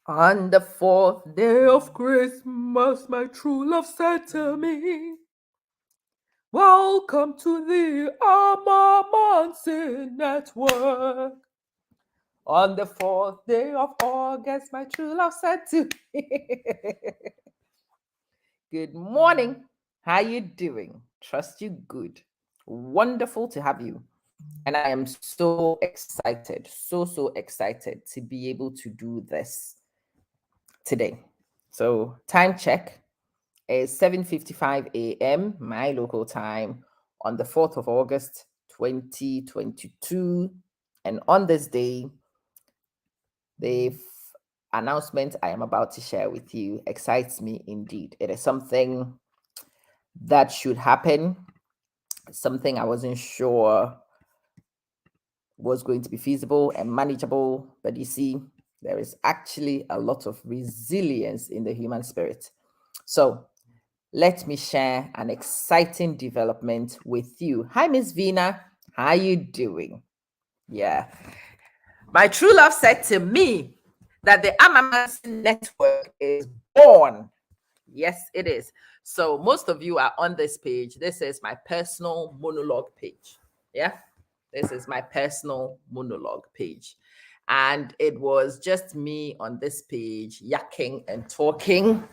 On the fourth day of Christmas, my true love said to me, welcome to the Manson Network. On the fourth day of August, my true love said to me, good morning. How you doing? Trust you good. Wonderful to have you. And I am so excited, so excited to be able to do this today. So time check is 7:55 a.m. my local time on the 4th of August 2022. And on this day, the announcement I am about to share with you excites me indeed. It is something that should happen, something I wasn't sure was going to be feasible and manageable. But you see, there is actually a lot of resilience in the human spirit. So let me share an exciting development with you. Hi, Miss Vina. How you doing? Yeah. My true love said to me that the Manson Network is born. Yes, it is. So most of you are on this page. This is my personal monologue page. Yeah. This is my personal monologue page. And it was just me on this page yakking and talking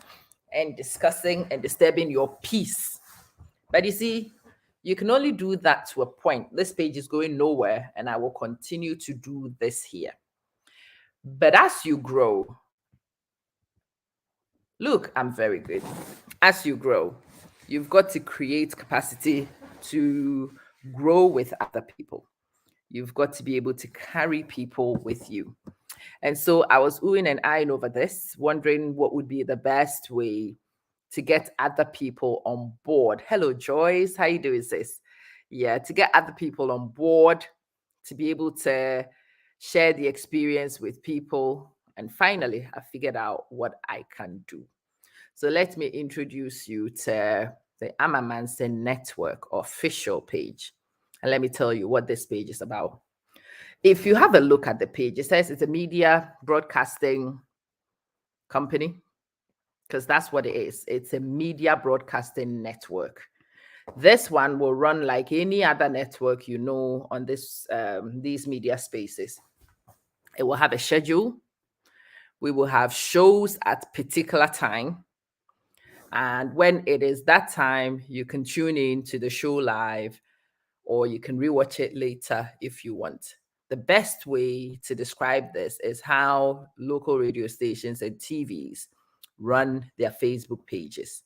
and discussing and disturbing your peace. But you see, you can only do that to a point. This page is going nowhere, and I will continue to do this here. But as you grow, look, I'm very good. As you grow, you've got to create capacity to grow with other people. You've got to be able to carry people with you. And so I was oohing and eyeing over this, wondering what would be the best way to get other people on board. Hello, Joyce. How you doing, sis? Yeah, to get other people on board, to be able to share the experience with people. And finally, I figured out what I can do. So let me introduce you to the Manson Network official page. And let me tell you what this page is about. If you have a look at the page, it says it's a media broadcasting company, because that's what it is. It's a media broadcasting network. This one will run like any other network you know on these media spaces. It will have a schedule. We will have shows at particular time. And when it is that time, you can tune in to the show live, or you can rewatch it later if you want. The best way to describe this is how local radio stations and TVs run their Facebook pages.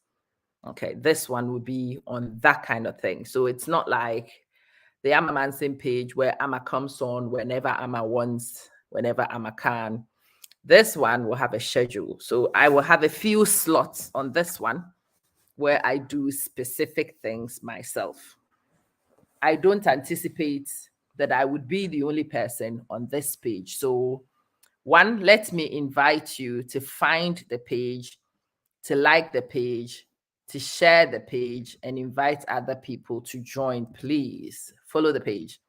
Okay, this one would be on that kind of thing. So it's not like the Amma Manson page where Amma comes on whenever Amma wants, whenever Amma can. This one will have a schedule. So I will have a few slots on this one where I do specific things myself. I don't anticipate that I would be the only person on this page. So, one, let me invite you to find the page, to like the page, to share the page, and invite other people to join. Please follow the page.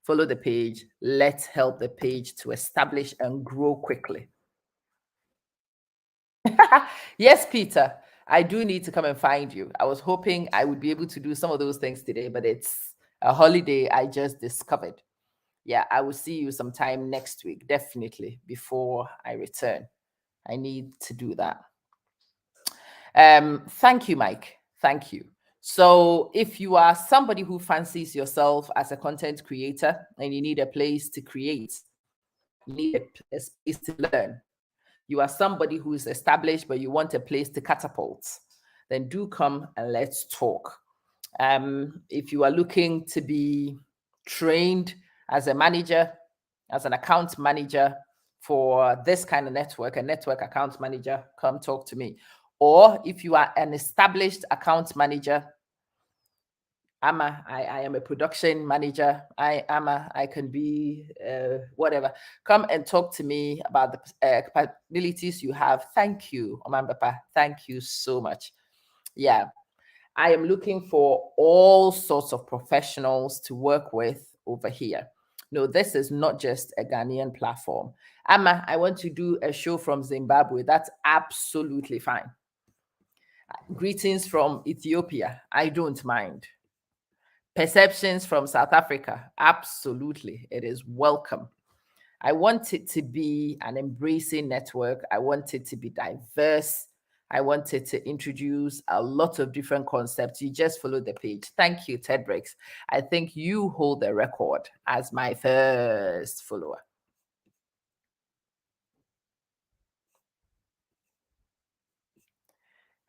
Follow the page. Let's help the page to establish and grow quickly. Yes, Peter, I do need to come and find you. I was hoping I would be able to do some of those things today, but it's a holiday I just discovered. Yeah, I will see you sometime next week, definitely, before I return. I need to do that. Thank you, Mike. Thank you. So, if you are somebody who fancies yourself as a content creator and you need a place to create, you need a space to learn, you are somebody who is established but you want a place to catapult, then do come and let's talk. If you are looking to be trained as a manager, as an account manager for this kind of network, a network account manager, come talk to me. Or if you are an established account manager, I am a production manager. I can be whatever. Come and talk to me about the capabilities you have. Thank you, Oman Papa. Thank you so much. Yeah, I am looking for all sorts of professionals to work with over here. No, this is not just a Ghanaian platform. Amma, I want to do a show from Zimbabwe. That's absolutely fine. Greetings from Ethiopia. I don't mind. Perceptions from South Africa. Absolutely. It is welcome. I want it to be an embracing network. I want it to be diverse. I wanted to introduce a lot of different concepts. You just follow the page. Thank you, Ted Briggs. I think you hold the record as my first follower.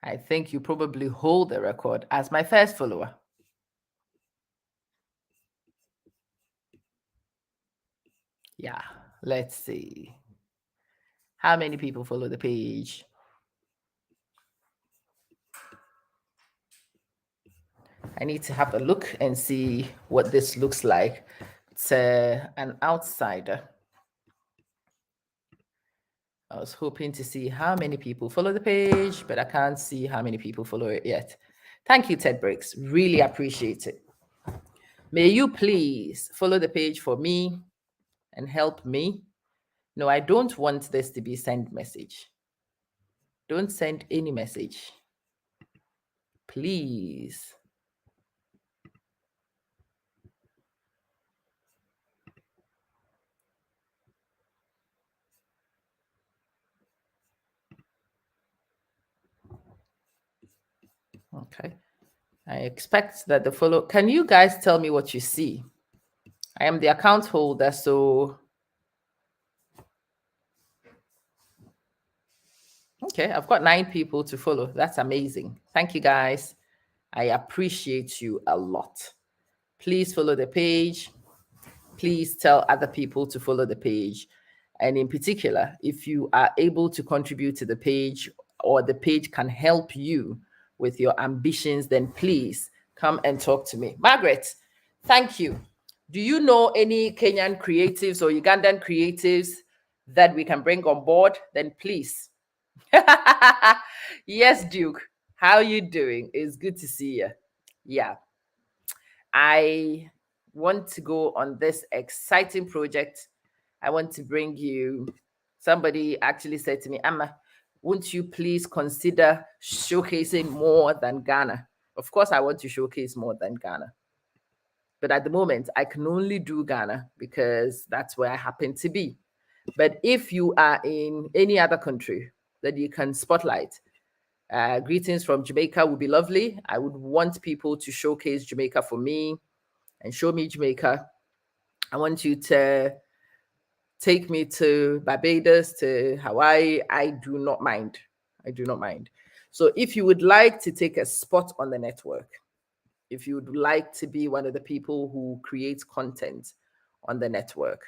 I think you probably hold the record as my first follower. Yeah, let's see. How many people follow the page? I need to have a look and see what this looks like to an outsider. I was hoping to see how many people follow the page, but I can't see how many people follow it yet. Thank you, Ted Briggs. Really appreciate it. May you please follow the page for me and help me. No, I don't want this to be send message. Don't send any message. Please. Okay. I expect that the follow. Can you guys tell me what you see? I am the account holder, so. Okay, I've got 9 people to follow. That's amazing. Thank you, guys. I appreciate you a lot. Please follow the page. Please tell other people to follow the page. And in particular, if you are able to contribute to the page or the page can help you with your ambitions, then please come and talk to me. Margaret, thank you. Do you know any Kenyan creatives or Ugandan creatives that we can bring on board? Then please. Yes, Duke. How you doing? It's good to see you. Yeah. I want to go on this exciting project. I want to bring you. Somebody actually said to me, Amma, won't you please consider showcasing more than Ghana? Of course, I want to showcase more than Ghana. But at the moment, I can only do Ghana because that's where I happen to be. But if you are in any other country that you can spotlight, greetings from Jamaica would be lovely. I would want people to showcase Jamaica for me and show me Jamaica. I want you to take me to Barbados, to Hawaii. I do not mind. I do not mind. So if you would like to take a spot on the network, if you would like to be one of the people who creates content on the network,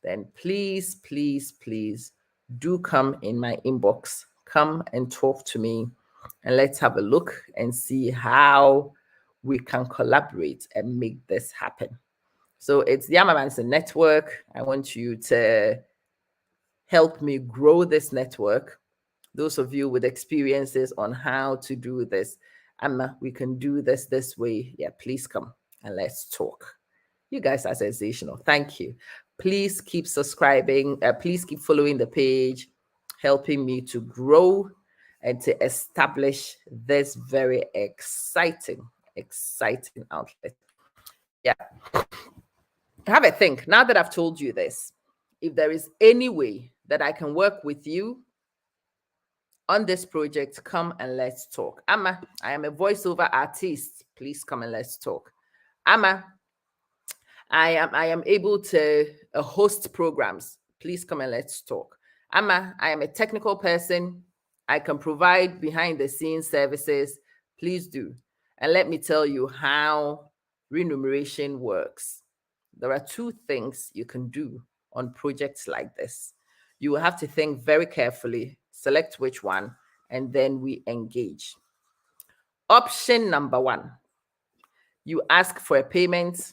then please, please, please do come in my inbox. Come and talk to me and let's have a look and see how we can collaborate and make this happen. So it's the Manson Network. I want you to help me grow this network. Those of you with experiences on how to do this, Amma, we can do this way. Yeah, please come and let's talk. You guys are sensational. Thank you. Please keep subscribing. Please keep following the page, helping me to grow and to establish this very exciting outlet. Yeah. Have a think. Now that I've told you this, if there is any way that I can work with you on this project, come and let's talk. Amma, I am a voiceover artist. Please come and let's talk. Amma, I am able to host programs. Please come and let's talk. Amma, I am a technical person. I can provide behind the scenes services. Please do. And let me tell you how remuneration works. There are 2 things you can do on projects like this. You will have to think very carefully, select which one, and then we engage. Option number 1, you ask for a payment.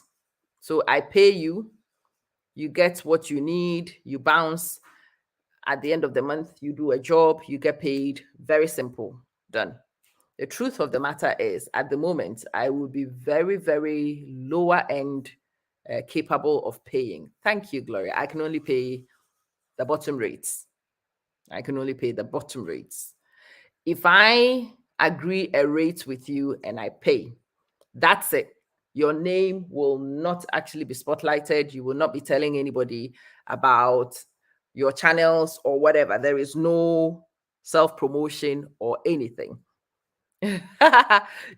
So I pay you, you get what you need, you bounce. At the end of the month, you do a job, you get paid. Very simple, done. The truth of the matter is, at the moment, I will be very, very lower end capable of paying. Thank you, Gloria. I can only pay the bottom rates. I can only pay the bottom rates. If I agree a rate with you and I pay, that's it. Your name will not actually be spotlighted. You will not be telling anybody about your channels or whatever. There is no self promotion or anything.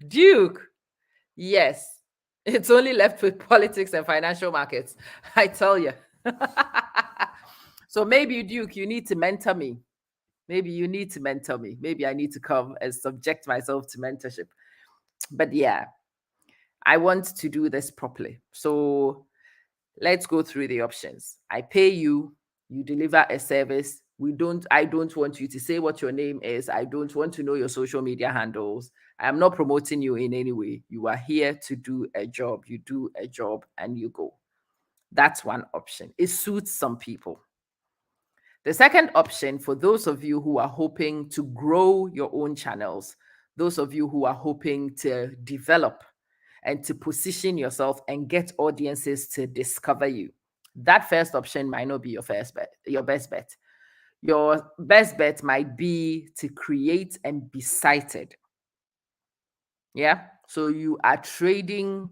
Duke, yes, it's only left with politics and financial markets. I tell you. So maybe, Duke, you need to mentor me. Maybe you need to mentor me. Maybe I need to come and subject myself to mentorship. But yeah, I want to do this properly. So let's go through the options. I pay you, you deliver a service. I don't want you to say what your name is. I don't want to know your social media handles. I am not promoting you in any way. You are here to do a job. You do a job and you go. That's one option. It suits some people. The second option, for those of you who are hoping to grow your own channels, those of you who are hoping to develop and to position yourself and get audiences to discover you, that first option might not be your first bet, your best bet. Your best bet might be to create and be cited. Yeah. So you are trading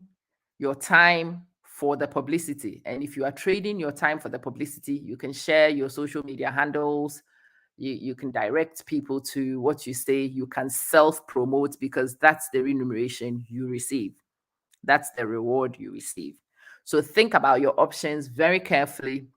your time for the publicity. And if you are trading your time for the publicity, you can share your social media handles. You can direct people to what you say. You can self-promote because that's the remuneration you receive. That's the reward you receive. So think about your options very carefully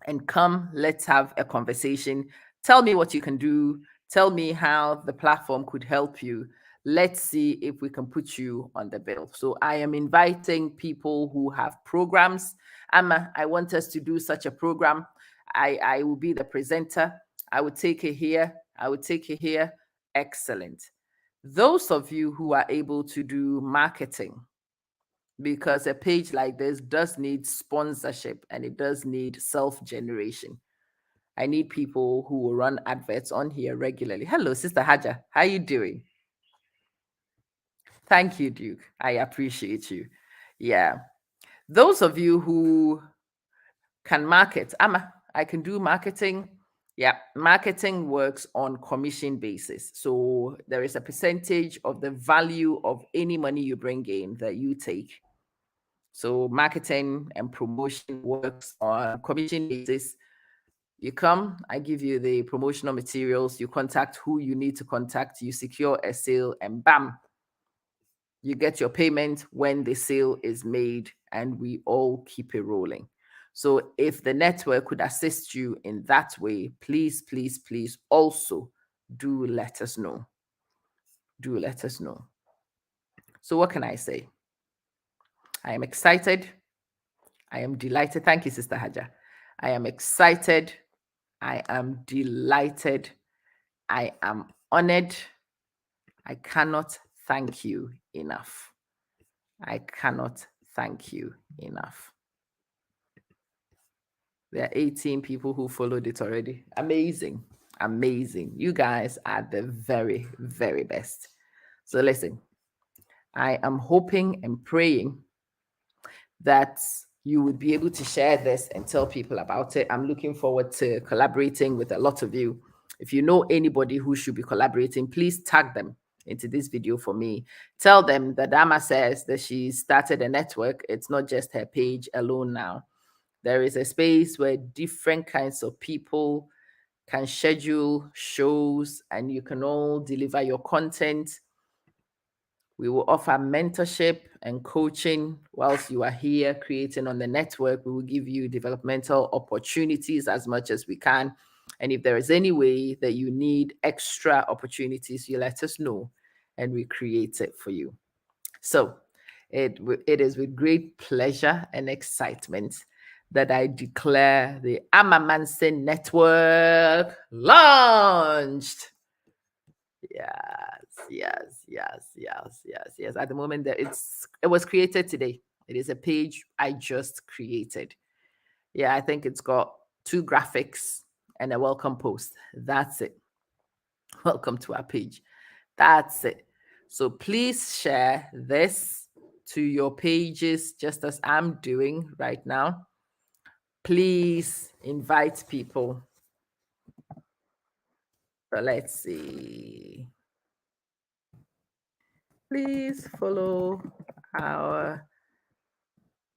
and come, let's have a conversation. Tell me what you can do. Tell me how the platform could help you. Let's see if we can put you on the bill. So I am inviting people who have programs. Amma, I want us to do such a program. I will be the presenter. I would take it here. I would take it here. Excellent. Those of you who are able to do marketing, because a page like this does need sponsorship and it does need self-generation. I need people who will run adverts on here regularly. Hello, Sister Haja. How you doing? Thank you, Duke. I appreciate you. Yeah. Those of you who can market, I can do marketing. Yeah, marketing works on commission basis. So there is a percentage of the value of any money you bring in that you take. So marketing and promotion works on commission basis. You come, I give you the promotional materials, you contact who you need to contact, you secure a sale, and bam, you get your payment when the sale is made, and we all keep it rolling. So if the network could assist you in that way, please, please, please also do let us know. Do let us know. So what can I say? I am excited. I am delighted. Thank you, Sister Haja. I am excited. I am delighted. I am honored. I cannot thank you enough. I cannot thank you enough. There are 18 people who followed it already. Amazing. Amazing. You guys are the very, very best. So listen, I am hoping and praying that you would be able to share this and tell people about it. I'm looking forward to collaborating with a lot of you. If you know anybody who should be collaborating, please tag them into this video for me. Tell them that Amma says that she started a network. It's not just her page alone now. There is a space where different kinds of people can schedule shows and you can all deliver your content. We will offer mentorship and coaching whilst you are here creating on the network. We will give you developmental opportunities as much as we can. And if there is any way that you need extra opportunities, you let us know and we create it for you. So it is with great pleasure and excitement that I declare the Manson Network launched. Yes. At the moment that it was created today. It is a page I just created. Yeah, I think it's got 2 graphics and a welcome post. That's it. Welcome to our page. That's it. So please share this to your pages, just as I'm doing right now. Please invite people. So let's see. Please follow our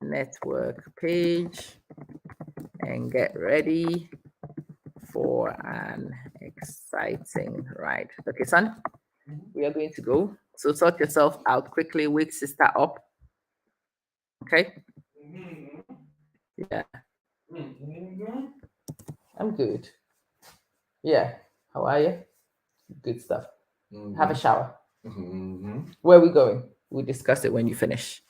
network page and get ready for an exciting ride. Okay, son, we are going to go. So sort yourself out quickly. Wake sister up. Okay. Yeah, I'm good. Yeah. How are you? Good stuff. Have a shower. Where are we going? We'll discuss it when you finish.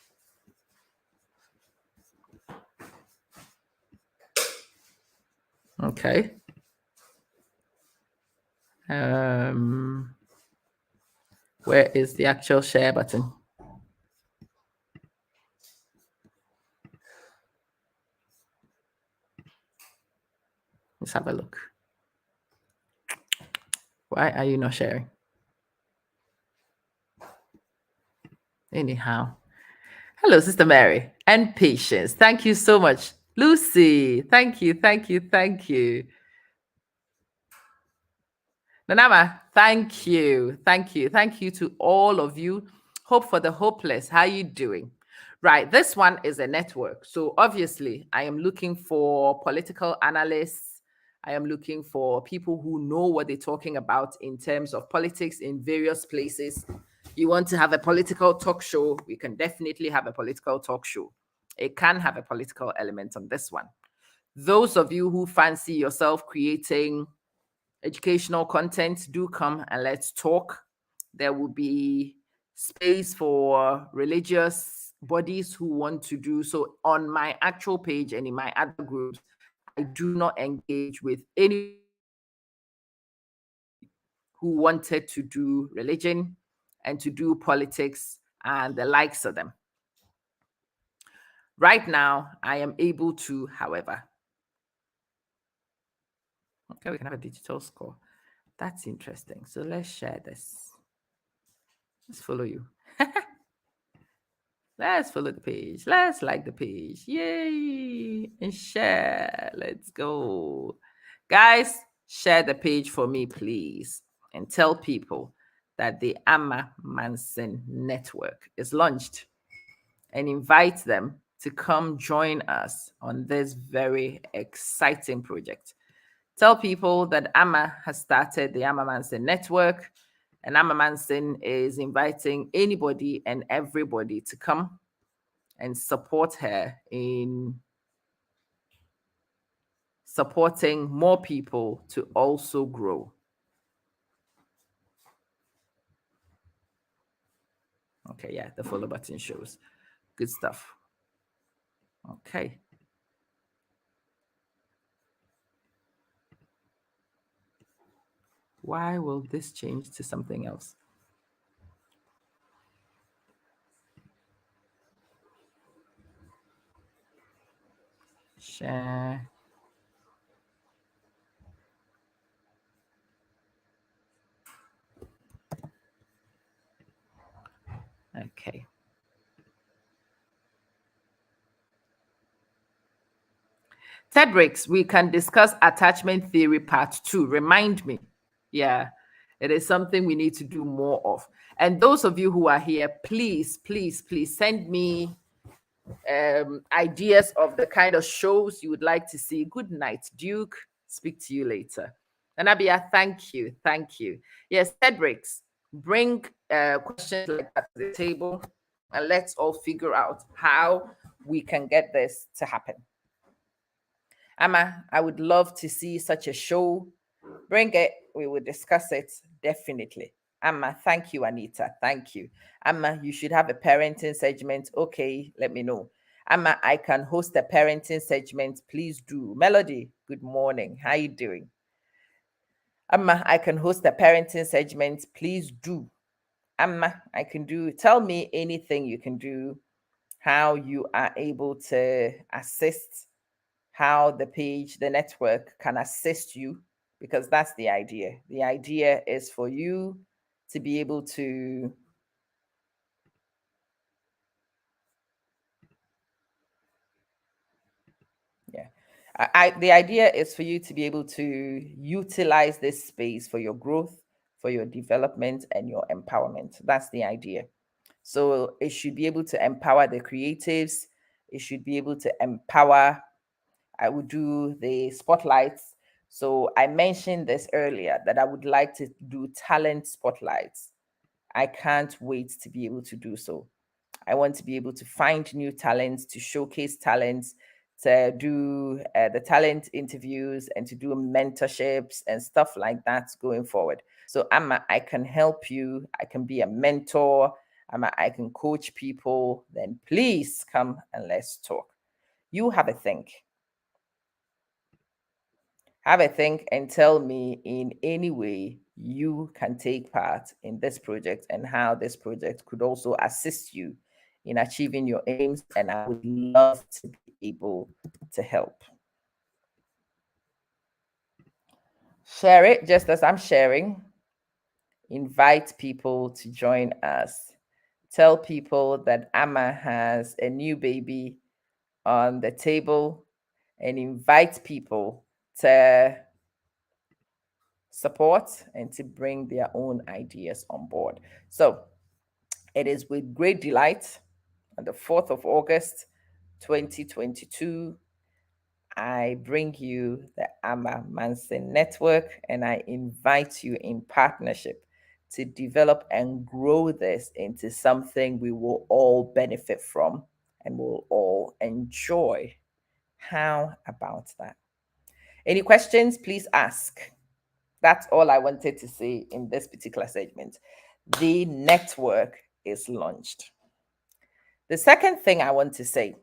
Okay. Um, where is the actual share button? Let's have a look. Why are you not sharing? Anyhow. Hello, Sister Mary and Patience. Thank you so much. Lucy, thank you, thank you, thank you. Nanama, thank you, thank you, thank you to all of you. Hope for the hopeless. How you doing? Right, this one is a network. So obviously, I am looking for political analysts. I am looking for people who know what they're talking about in terms of politics in various places. You want to have a political talk show, we can definitely have a political talk show. It can have a political element on this one. Those of you who fancy yourself creating educational content, do come and let's talk. There will be space for religious bodies who want to do so. On my actual page and in my other groups, I do not engage with any who wanted to do religion and to do politics and the likes of them. Right now, I am able to, however. Okay, we can have a digital score. That's interesting. So let's share this. Let's follow you. Let's follow the page. Let's like the page. Yay! And share. Let's go. Guys, share the page for me, please. And tell people that the Amma Manson Network is launched. And invite them to come join us on this very exciting project. Tell people that Amma has started the Amma Manson Network, and Amma Manson is inviting anybody and everybody to come and support her in supporting more people to also grow. Okay, yeah, the follow button shows. Good stuff. Okay. Why will this change to something else? Share. Okay. Tedricks, we can discuss attachment theory part 2. Remind me. Yeah, it is something we need to do more of. And those of you who are here, please, please, please send me ideas of the kind of shows you would like to see. Good night, Duke. Speak to you later. And Abia, thank you. Thank you. Yes, Cedrics, bring questions like that to the table and let's all figure out how we can get this to happen. Amma, I would love to see such a show. Bring it. We will discuss it definitely. Amma, thank you, Anita. Thank you. Amma, you should have a parenting segment. Okay, let me know. Amma, I can host a parenting segment. Please do. Melody, good morning. How you doing? Amma, I can host a parenting segment. Please do. Amma, I can do. Tell me anything you can do, how you are able to assist, how the page, the network can assist you, because that's the idea. The idea is for you to be able to The idea is for you to be able to utilize this space for your growth, for your development, and your empowerment. That's the idea. So it should be able to empower the creatives. It should be able to empower. I would do the spotlights. So I mentioned this earlier that I would like to do talent spotlights. I can't wait to be able to do so. I want to be able to find new talents, to showcase talents, to do the talent interviews and to do mentorships and stuff like that going forward. So, Amma, I can help you. I can be a mentor. Amma, I can coach people. Then please come and let's talk. You have a think. Have a think and tell me in any way you can take part in this project and how this project could also assist you in achieving your aims. And I would love to be able to help. Share it just as I'm sharing. Invite people to join us. Tell people that Amma has a new baby on the table and invite people to support and to bring their own ideas on board. So it is with great delight on the 4th of August, 2022, I bring you the Amma Manson Network and I invite you in partnership to develop and grow this into something we will all benefit from and will all enjoy. How about that? Any questions? Please ask. That's all I wanted to say in this particular segment. The network is launched. The second thing I want to say,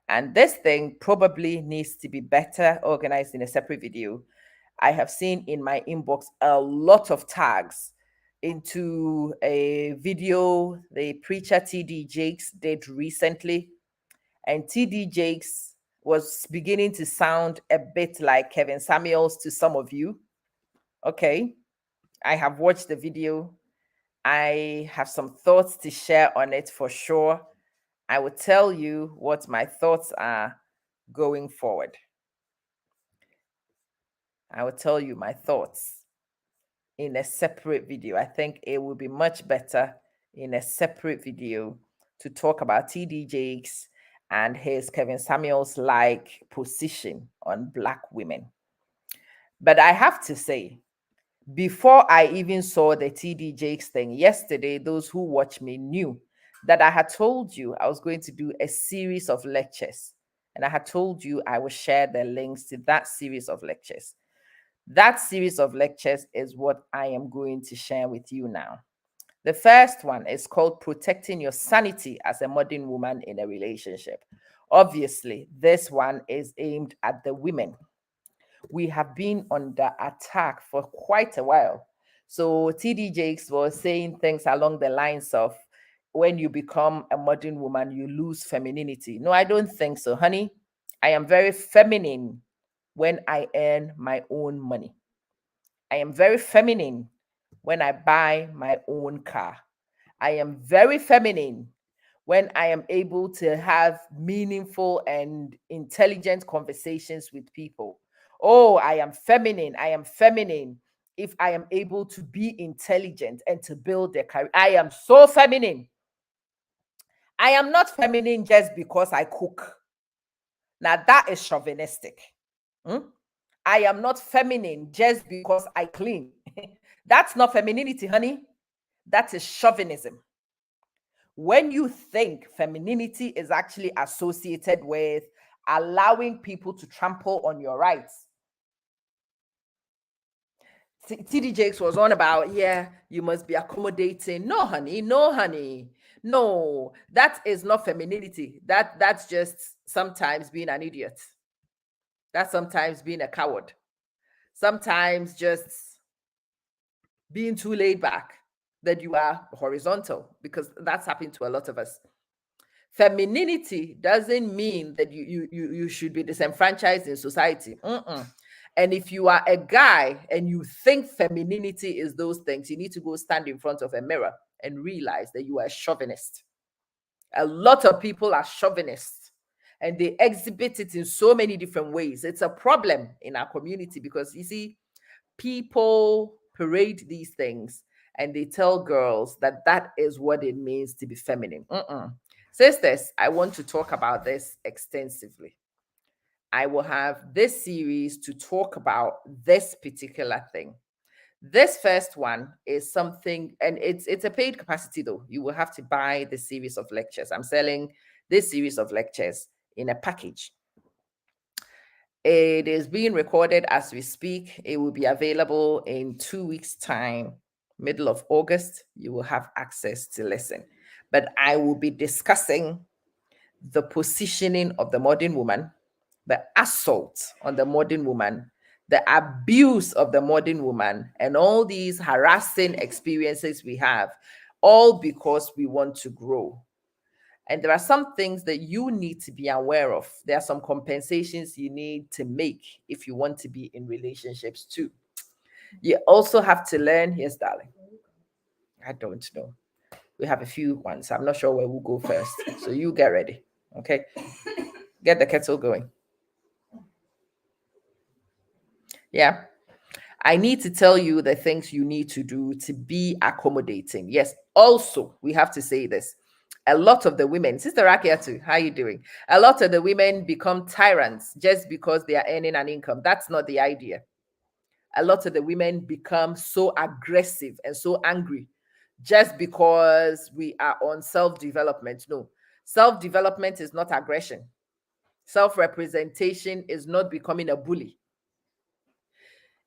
and this thing probably needs to be better organized in a separate video. I have seen in my inbox a lot of tags into a video the preacher TD Jakes did recently. And TD Jakes was beginning to sound a bit like Kevin Samuels to some of you. Okay. I have watched the video. I have some thoughts to share on it for sure. I will tell you what my thoughts are going forward. I will tell you my thoughts in a separate video. I think it will be much better in a separate video to talk about TD Jakes and his Kevin Samuels like position on Black women. But I have to say, before I even saw the TD Jakes thing yesterday, those who watch me knew that I had told you I was going to do a series of lectures. And I had told you I will share the links to that series of lectures. That series of lectures is what I am going to share with you now. The first one is called Protecting Your Sanity as a Modern Woman in a Relationship. Obviously, this one is aimed at the women. We have been under attack for quite a while. So TD Jakes was saying things along the lines of, when you become a modern woman, you lose femininity. No, I don't think so, honey. I am very feminine when I earn my own money. I am very feminine when I buy my own car. I am very feminine when I am able to have meaningful and intelligent conversations with people. Oh, I am feminine. I am feminine if I am able to be intelligent and to build a career. I am so feminine. I am not feminine just because I cook. Now, that is chauvinistic. Hmm? I am not feminine just because I clean. That's not femininity, honey. That is chauvinism. When you think femininity is actually associated with allowing people to trample on your rights. TD Jakes was on about, yeah, you must be accommodating. No, honey, no, honey. No, that is not femininity. That's just sometimes being an idiot. That's sometimes being a coward. Sometimes just being too laid back that you are horizontal, because that's happened to a lot of us. Femininity doesn't mean that you should be disenfranchised in society. Mm-mm. And if you are a guy and you think femininity is those things, you need to go stand in front of a mirror and realize that you are a chauvinist. A lot of people are chauvinists. and they exhibit it in so many different ways. It's a problem in our community because you see, people parade these things and they tell girls that that is what it means to be feminine. Sisters, I want to talk about this extensively. I will have this series to talk about this particular thing. This first one is something, and it's a paid capacity though. You will have to buy the series of lectures. I'm selling this series of lectures in a package. It is being recorded as we speak. It will be available in 2 weeks' time, middle of August. You will have access to listen. But I will be discussing the positioning of the modern woman, the assault on the modern woman, the abuse of the modern woman, and all these harassing experiences we have, all because we want to grow. And there are some things that you need to be aware of. There are some compensations you need to make if you want to be in relationships too. You also have to learn, yes, darling. I don't know. We have a few ones. I'm not sure where we'll go first. So you get ready. Okay. Get the kettle going. Yeah. I need to tell you the things you need to do to be accommodating. Yes. Also, we have to say this. A lot of the women, Sister Rakiatu, how are you doing? A lot of the women become tyrants just because they are earning an income. That's not the idea. A lot of the women become so aggressive and so angry just because we are on self-development. No, self-development is not aggression. Self-representation is not becoming a bully.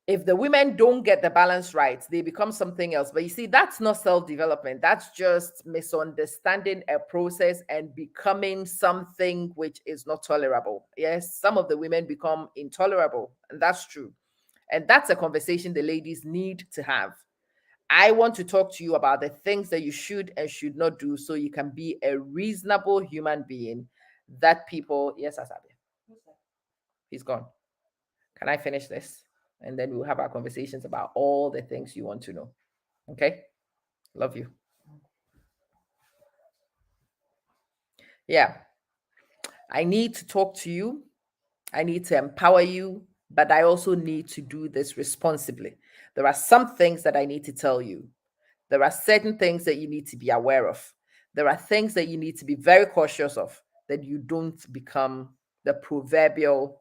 If the women don't get the balance right, they become something else. But you see, that's not self-development. That's just misunderstanding a process and becoming something which is not tolerable. Yes, some of the women become intolerable, and that's true. And that's a conversation the ladies need to have. I want to talk to you about the things that you should and should not do so you can be a reasonable human being that people, yes, Asabi, he's gone. Can I finish this? And then we'll have our conversations about all the things you want to know. Okay? Love you. Yeah. I need to talk to you. I need to empower you, but I also need to do this responsibly. There are some things that I need to tell you. There are certain things that you need to be aware of. There are things that you need to be very cautious of, that you don't become the proverbial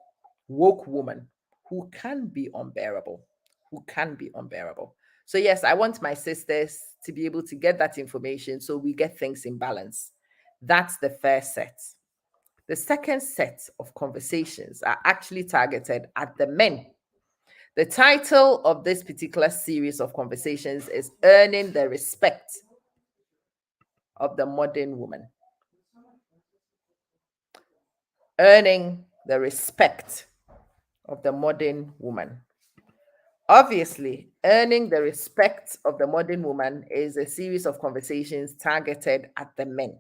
woke woman who can be unbearable, who can be unbearable. So, yes, I want my sisters to be able to get that information so we get things in balance. That's the first set. The second set of conversations are actually targeted at the men. The title of this particular series of conversations is Earning the Respect of the Modern Woman. Earning the Respect of the Modern Woman. Obviously, earning the respect of the modern woman is a series of conversations targeted at the men.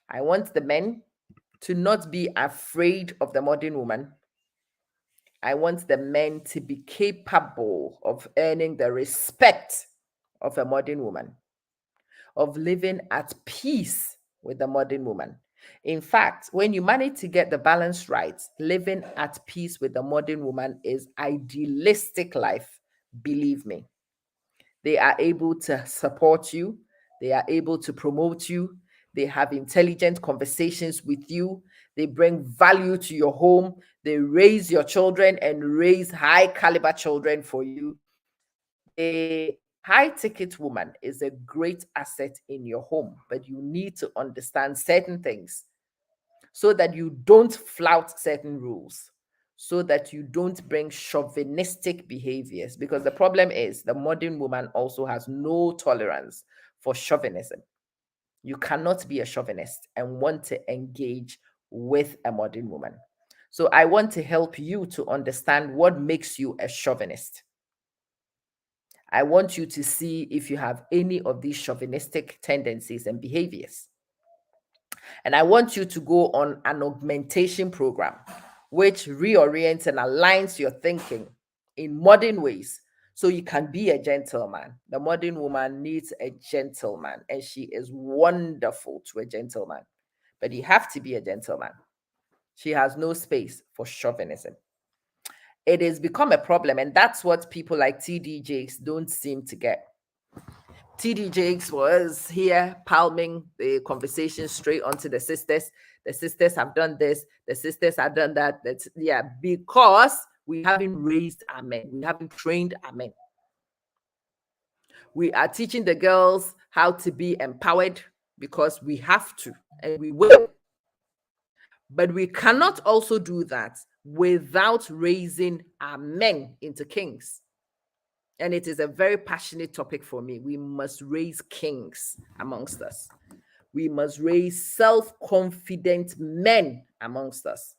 I want the men to not be afraid of the modern woman. I want the men to be capable of earning the respect of a modern woman, of living at peace with the modern woman. In fact, when you manage to get the balance right, living at peace with the modern woman is idealistic life. Believe me. They are able to support you, they are able to promote you, they have intelligent conversations with you, they bring value to your home, they raise your children and raise high caliber children for you. A high ticket woman is a great asset in your home, but you need to understand certain things so that you don't flout certain rules, so that you don't bring chauvinistic behaviors. Because the problem is the modern woman also has no tolerance for chauvinism. You cannot be a chauvinist and want to engage with a modern woman. So I want to help you to understand what makes you a chauvinist. I want you to see if you have any of these chauvinistic tendencies and behaviors. And I want you to go on an augmentation program, which reorients and aligns your thinking in modern ways so you can be a gentleman. The modern woman needs a gentleman, and she is wonderful to a gentleman. but you have to be a gentleman. She has no space for chauvinism. It has become a problem, and that's what people like TD Jakes don't seem to get. TD Jakes was here palming the conversation straight onto the sisters. The sisters have done this, the sisters have done that. That's, yeah, because we haven't raised our men, we haven't trained our men. We are teaching the girls how to be empowered because we have to and we will. But we cannot also do that without raising our men into kings. And it is a very passionate topic for me. We must raise kings amongst us. We must raise self-confident men amongst us.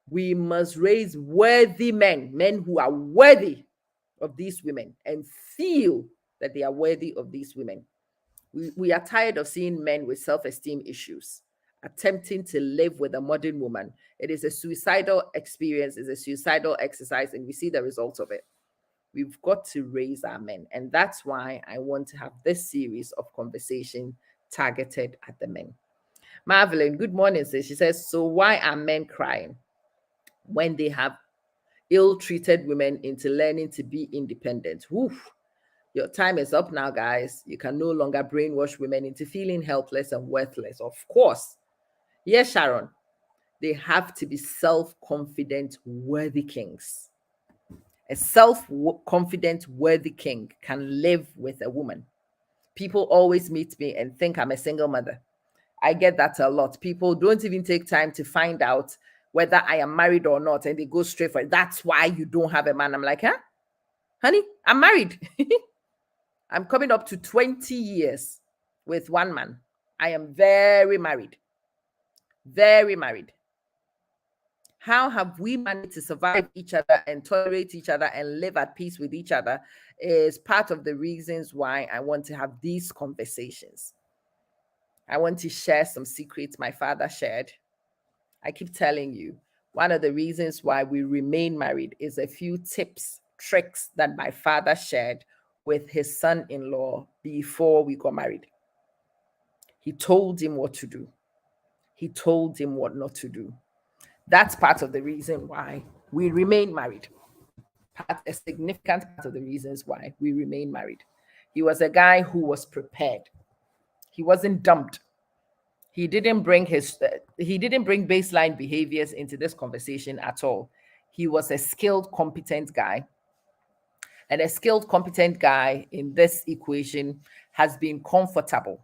We must raise worthy men, men who are worthy of these women and feel that they are worthy of these women. We are tired of seeing men with self-esteem issues attempting to live with a modern woman. It is a suicidal experience, it's a suicidal exercise, and we see the results of it. We've got to raise our men. And that's why I want to have this series of conversation targeted at the men. Marvelyn, good morning, sis. She says, so why are men crying when they have ill-treated women into learning to be independent? Oof. Your time is up now, guys. You can no longer brainwash women into feeling helpless and worthless. Of course. Yes, Sharon. They have to be self-confident, worthy kings. A self-confident, worthy king can live with a woman. People always meet me and think I'm a single mother. I get that a lot. People don't even take time to find out whether I am married or not, and they go straight for it. That's why you don't have a man. I'm like, huh? Honey, I'm married. I'm coming up to 20 years with one man. I am very married. Very married. How have we managed to survive each other and tolerate each other and live at peace with each other is part of the reasons why I want to have these conversations. I want to share some secrets my father shared. I keep telling you, one of the reasons why we remain married is a few tips, tricks that my father shared with his son-in-law before we got married. He told him what to do. He told him what not to do. That's part of the reason why we remain married. A significant part of the reasons why we remain married. He was a guy who was prepared. He wasn't dumped. He didn't bring baseline behaviors into this conversation at all. He was a skilled, competent guy. And a skilled, competent guy in this equation has been comfortable.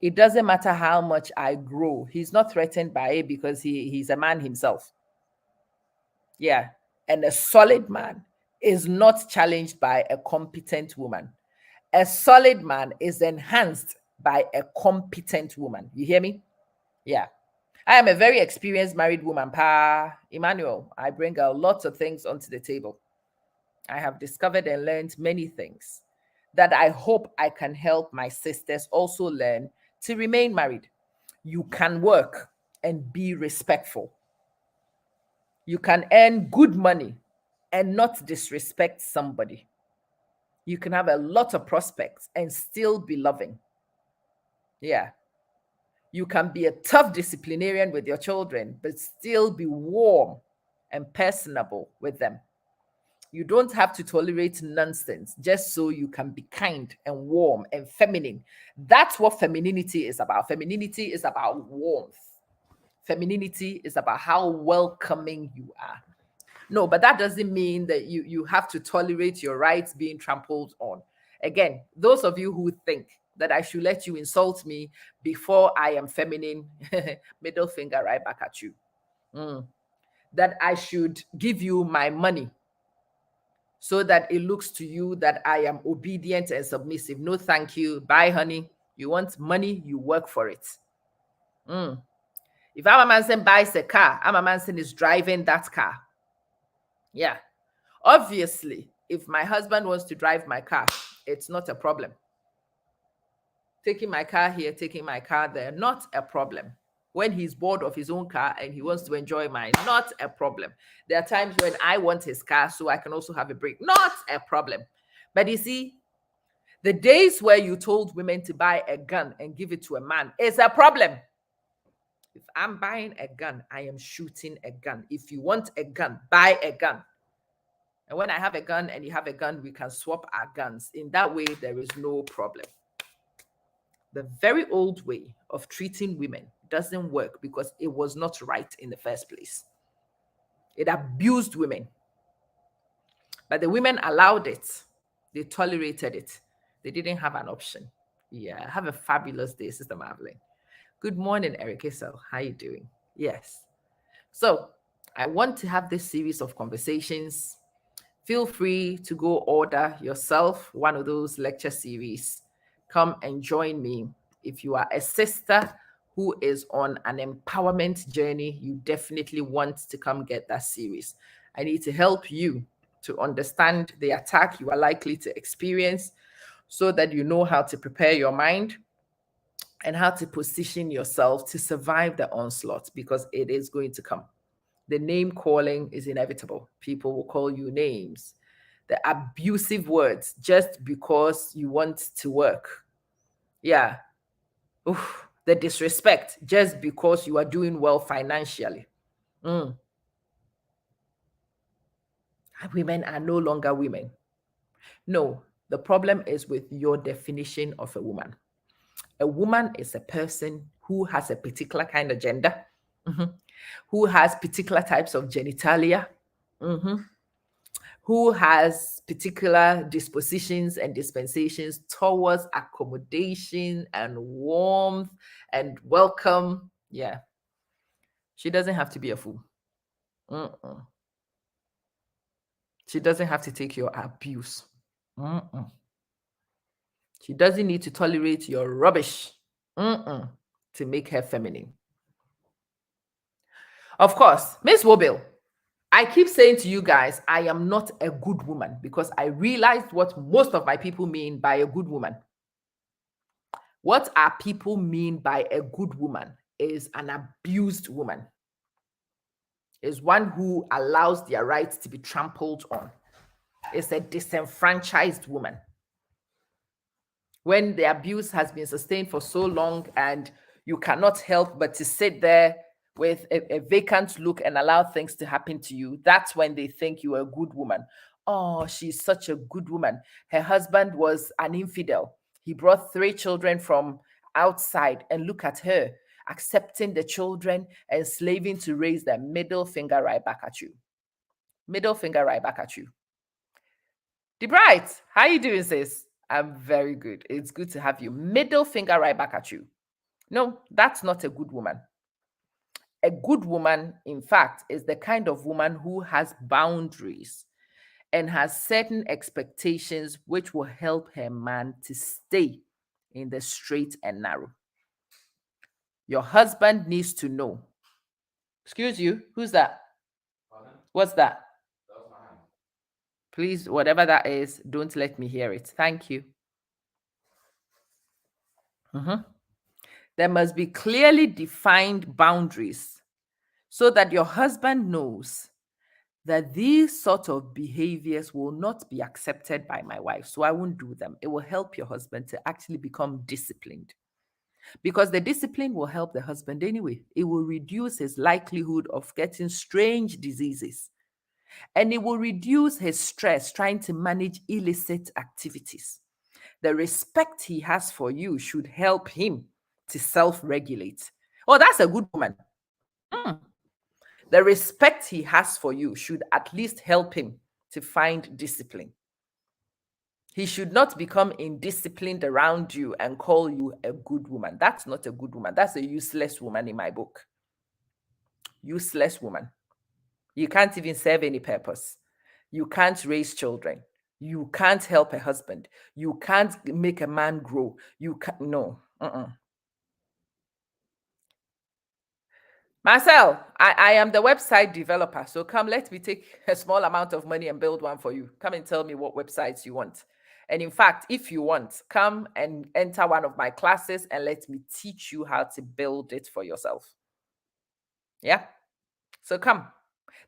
It doesn't matter how much I grow. He's not threatened by it because he's a man himself. Yeah. And a solid man is not challenged by a competent woman. A solid man is enhanced by a competent woman. You hear me? Yeah. I am a very experienced married woman, Pa Emmanuel. I bring a lot of things onto the table. I have discovered and learned many things that I hope I can help my sisters also learn to remain married. You can work and be respectful. You can earn good money and not disrespect somebody. You can have a lot of prospects and still be loving. Yeah. You can be a tough disciplinarian with your children, but still be warm and personable with them. You don't have to tolerate nonsense just so you can be kind and warm and feminine. That's what femininity is about. Femininity is about warmth. Femininity is about how welcoming you are. No, but that doesn't mean that you have to tolerate your rights being trampled on. Again, those of you who think that I should let you insult me before I am feminine, middle finger right back at you. That I should give you my money so that it looks to you that I am obedient and submissive. No, thank you. Bye, honey. You want money, you work for it. If our Manson buys a car, our Manson is driving that car. Yeah. Obviously, if my husband wants to drive my car, it's not a problem. Taking my car here, taking my car there, not a problem. When he's bored of his own car and he wants to enjoy mine, not a problem. There are times when I want his car so I can also have a break, not a problem. But you see, the days where you told women to buy a gun and give it to a man is a problem. If I'm buying a gun, I am shooting a gun. If you want a gun, buy a gun. And when I have a gun and you have a gun, we can swap our guns. In that way, there is no problem. The very old way of treating women doesn't work because it was not right in the first place. It abused women. But the women allowed it. They tolerated it. They didn't have an option. Yeah, have a fabulous day, Sister Marvelyn. Good morning, Eric Isel. How you doing? Yes. So I want to have this series of conversations. Feel free to go order yourself one of those lecture series. Come and join me. If you are a sister who is on an empowerment journey, you definitely want to come get that series. I need to help you to understand the attack you are likely to experience so that you know how to prepare your mind and how to position yourself to survive the onslaught, because it is going to come. The name calling is inevitable. People will call you names. The abusive words just because you want to work. Yeah. Oof. The disrespect just because you are doing well financially. Women are no longer women. No, the problem is with your definition of a woman. A woman is a person who has a particular kind of gender, who has particular types of genitalia, who has particular dispositions and dispensations towards accommodation and warmth and welcome. Yeah. She doesn't have to be a fool. She doesn't have to take your abuse. She doesn't need to tolerate your rubbish to make her feminine. Of course, Miss Wobil, I keep saying to you guys, I am not a good woman because I realized what most of my people mean by a good woman. What are people mean by a good woman is an abused woman, is one who allows their rights to be trampled on. It's a disenfranchised woman. When the abuse has been sustained for so long and you cannot help but to sit there with a vacant look and allow things to happen to you, that's when they think you are a good woman. Oh, she's such a good woman. Her husband was an infidel. He brought 3 children from outside, and look at her accepting the children and slaving to raise them. Middle finger right back at you. Middle finger right back at you. DeBright, how you doing, sis? I'm very good. It's good to have you. Middle finger right back at you. No, that's not a good woman. A good woman, in fact, is the kind of woman who has boundaries and has certain expectations which will help her man to stay in the straight and narrow. Your husband needs to know. Excuse you, who's that? Pardon? What's that? That was my hand. Please, whatever that is, don't let me hear it. Thank you. There must be clearly defined boundaries so that your husband knows that these sort of behaviors will not be accepted by my wife, so I won't do them. It will help your husband to actually become disciplined, because the discipline will help the husband anyway. It will reduce his likelihood of getting strange diseases, and it will reduce his stress trying to manage illicit activities. The respect he has for you should help him to self-regulate. Oh, that's a good woman. The respect he has for you should at least help him to find discipline. He should not become indisciplined around you and call you a good woman. That's not a good woman. That's a useless woman in my book. Useless woman. You can't even serve any purpose. You can't raise children. You can't help a husband. You can't make a man grow. You can't, no. Marcel, I am the website developer. So come, let me take a small amount of money and build one for you. Come and tell me what websites you want. And in fact, if you want, come and enter one of my classes and let me teach you how to build it for yourself. Yeah? So come.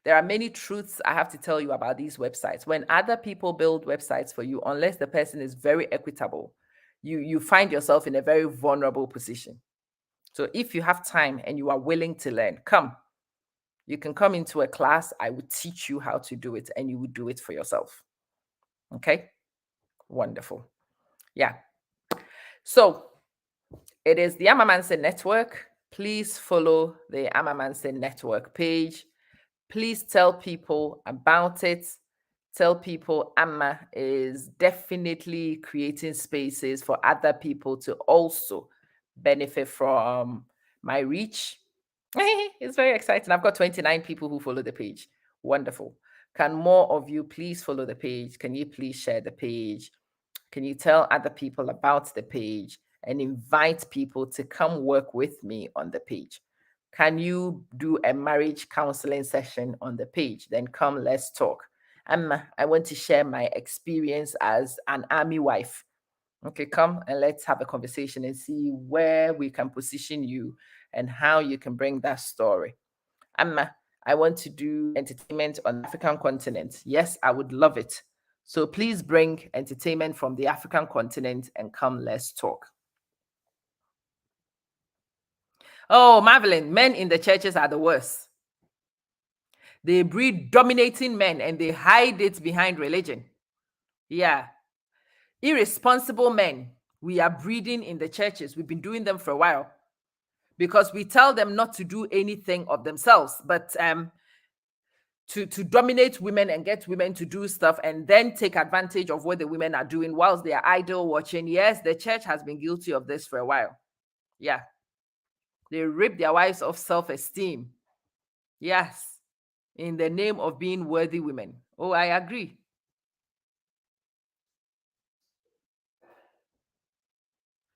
There are many truths I have to tell you about these websites. When other people build websites for you, unless the person is very equitable, you find yourself in a very vulnerable position. So if you have time and you are willing to learn, come. You can come into a class. I will teach you how to do it and you will do it for yourself. Okay? Wonderful. Yeah. So it is the Amma Manson Network. Please follow the Amma Manson Network page. Please tell people about it. Tell people Amma is definitely creating spaces for other people to also benefit from my reach. It's very exciting. I've got 29 people who follow the page. Wonderful. Can more of you please follow the page? Can you please share the page? Can you tell other people about the page and invite people to come work with me on the page? Can you do a marriage counseling session on the page? Then come, let's talk. I want to share my experience as an army wife. Okay, come and let's have a conversation and see where we can position you and how you can bring that story. I want to do entertainment on the African continent. Yes, I would love it. So please bring entertainment from the African continent and come, let's talk. Oh, Marvelyn, men in the churches are the worst. They breed dominating men and they hide it behind religion. Yeah. Irresponsible men, we are breeding in the churches. We've been doing them for a while because we tell them not to do anything of themselves, but to dominate women and get women to do stuff and then take advantage of what the women are doing whilst they are idle watching. Yes, the church has been guilty of this for a while. Yeah. They rip their wives of self-esteem. Yes. In the name of being worthy women. Oh, I agree.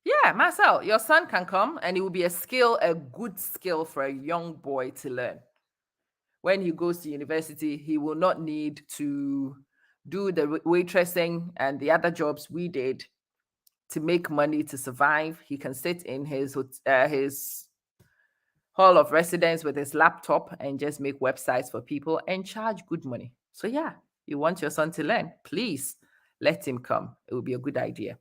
Yeah, Marcel, your son can come and it will be a good skill for a young boy to learn. When he goes to university, he will not need to do the waitressing and the other jobs we did to make money to survive. He can sit in his hall of residence with his laptop and just make websites for people and charge good money. So yeah, you want your son to learn, please let him come. It would be a good idea.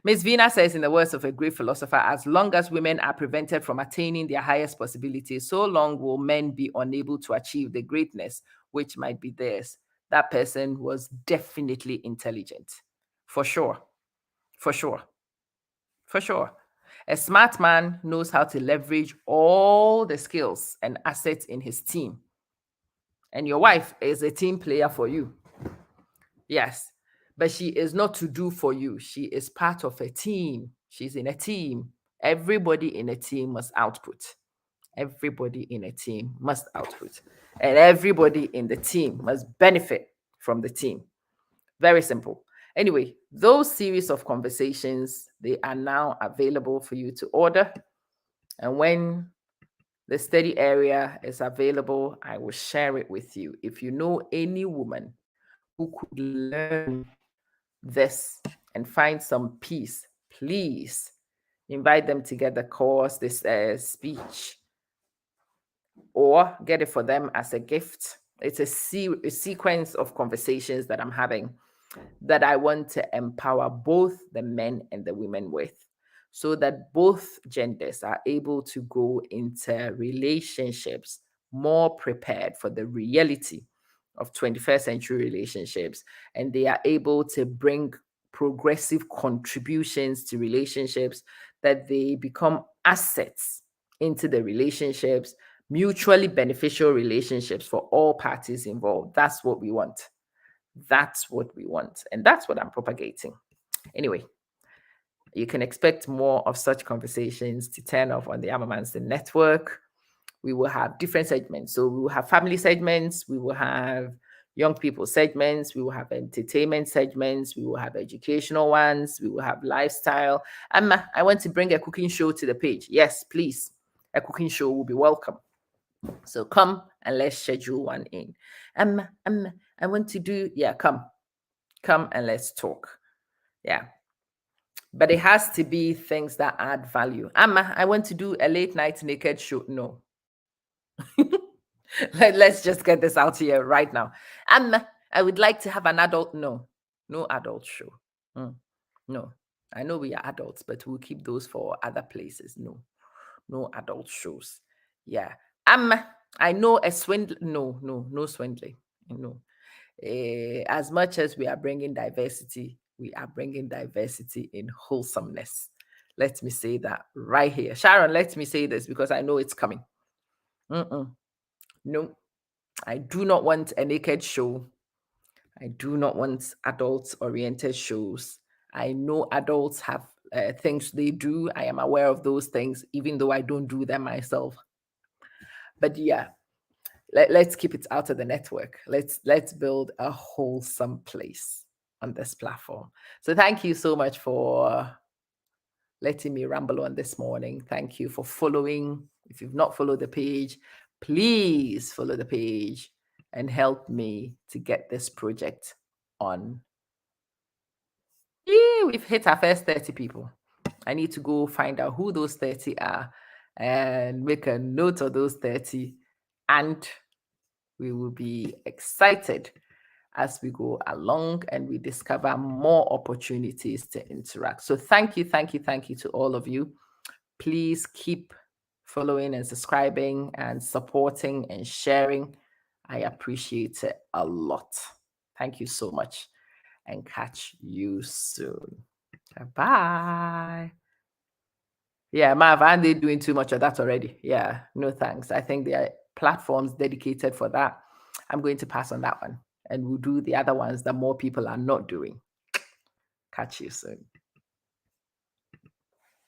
Miss Vina says, in the words of a great philosopher, as long as women are prevented from attaining their highest possibilities, so long will men be unable to achieve the greatness which might be theirs. That person was definitely intelligent. For sure. For sure. For sure. A smart man knows how to leverage all the skills and assets in his team. And your wife is a team player for you. Yes. But she is not to do for you. She is part of a team. She's in a team. Everybody in a team must output. Everybody in a team must output. And everybody in the team must benefit from the team. Very simple. Anyway, those series of conversations, they are now available for you to order. And when the study area is available, I will share it with you. If you know any woman who could learn this and find some peace, please invite them to get the course, this speech, or get it for them as a gift. It's a sequence of conversations that I'm having that I want to empower both the men and the women with, so that both genders are able to go into relationships more prepared for the reality of 21st century relationships, and they are able to bring progressive contributions to relationships, that they become assets into the relationships, mutually beneficial relationships for all parties involved. That's what we want. That's what we want. And that's what I'm propagating. Anyway, you can expect more of such conversations to turn off on the Amma Manson Network. We will have different segments. So we will have family segments, we will have young people segments, we will have entertainment segments, we will have educational ones, we will have lifestyle. I want to bring a cooking show to the page. Yes, please. A cooking show will be welcome. So come and let's schedule one in. I want to do, yeah, come and let's talk. Yeah. But it has to be things that add value. I want to do a late night naked show. No. Let's just get this out here right now. I would like to have an adult. No adult show. No. I know we are adults, but we'll keep those for other places. No. no adult shows. Yeah. I know a swindle. No, no, no swindling. No. As much as we are bringing diversity, we are bringing diversity in wholesomeness. Let me say that right here. Sharon, let me say this because I know it's coming. No, I do not want a naked show. I do not want adult oriented shows. I know adults have things they do. I am aware of those things, even though I don't do them myself. But yeah, let's keep it out of the network. Let's build a wholesome place on this platform. So thank you so much for letting me ramble on this morning. Thank you for following. If you've not followed the page, please follow the page and help me to get this project on. Yeah, we've hit our first 30 people. I need to go find out who those 30 are and make a note of those 30. And we will be excited as we go along and we discover more opportunities to interact. So thank you to all of you. Please keep following and subscribing and supporting and sharing. I appreciate it a lot. Thank you so much and catch you soon. Bye. Yeah, Mav, aren't they doing too much of that already? Yeah, no thanks. I think there are platforms dedicated for that. I'm going to pass on that one and we'll do the other ones that more people are not doing. Catch you soon.